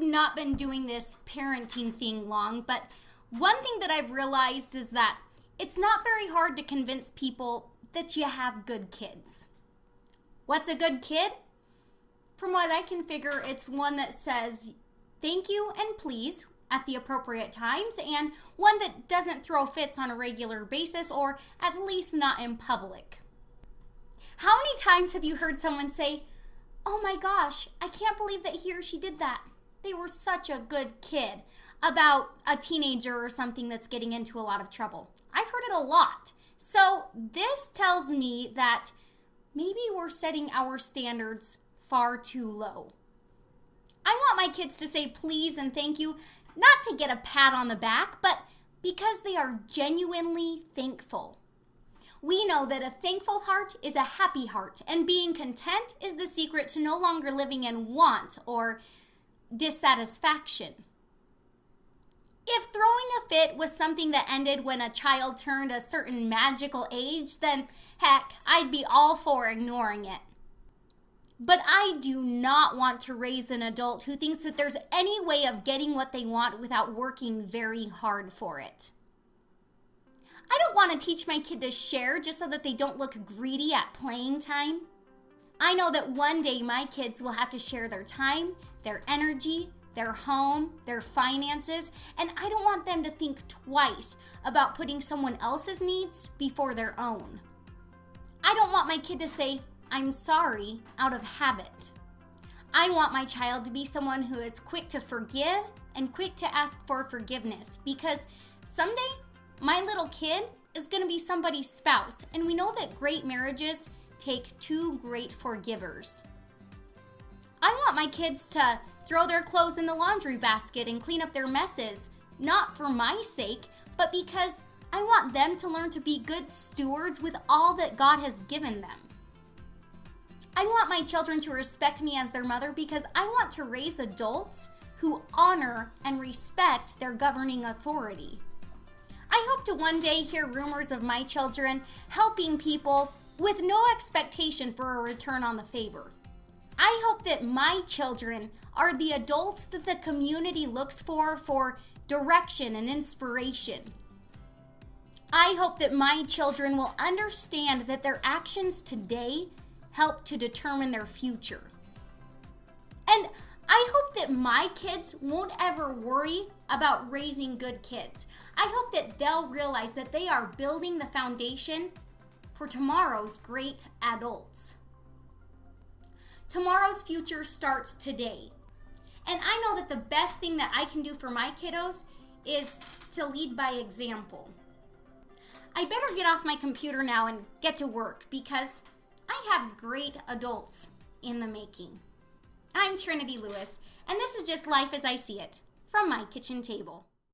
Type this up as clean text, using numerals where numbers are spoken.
I've not been doing this parenting thing long, but one thing that I've realized is that it's not very hard to convince people that you have good kids. What's a good kid? From what I can figure, it's one that says thank you and please at the appropriate times, and one that doesn't throw fits on a regular basis, or at least not in public. How many times have you heard someone say, "Oh my gosh, I can't believe that he or she did that. They were such a good kid," about a teenager or something that's getting into a lot of trouble? I've heard it a lot. So this tells me that maybe we're setting our standards far too low. I want my kids to say please and thank you, not to get a pat on the back, but because they are genuinely thankful. We know that a thankful heart is a happy heart, and being content is the secret to no longer living in want or dissatisfaction. If throwing a fit was something that ended when a child turned a certain magical age, then heck, I'd be all for ignoring it. But I do not want to raise an adult who thinks that there's any way of getting what they want without working very hard for it. I don't want to teach my kid to share just so that they don't look greedy at playing time. I know that one day my kids will have to share their time, their energy, their home, their finances, and I don't want them to think twice about putting someone else's needs before their own. I don't want my kid to say, "I'm sorry," out of habit. I want my child to be someone who is quick to forgive and quick to ask for forgiveness, because someday my little kid is going to be somebody's spouse, and we know that great marriages take two great forgivers. I want my kids to throw their clothes in the laundry basket and clean up their messes, not for my sake, but because I want them to learn to be good stewards with all that God has given them. I want my children to respect me as their mother because I want to raise adults who honor and respect their governing authority. I hope to one day hear rumors of my children helping people with no expectation for a return on the favor. I hope that my children are the adults that the community looks for direction and inspiration. I hope that my children will understand that their actions today help to determine their future. And I hope that my kids won't ever worry about raising good kids. I hope that they'll realize that they are building the foundation for tomorrow's great adults. Tomorrow's future starts today. And I know that the best thing that I can do for my kiddos is to lead by example. I better get off my computer now and get to work because I have great adults in the making. I'm Trinity Lewis, and this is just Life as I See It from my kitchen table.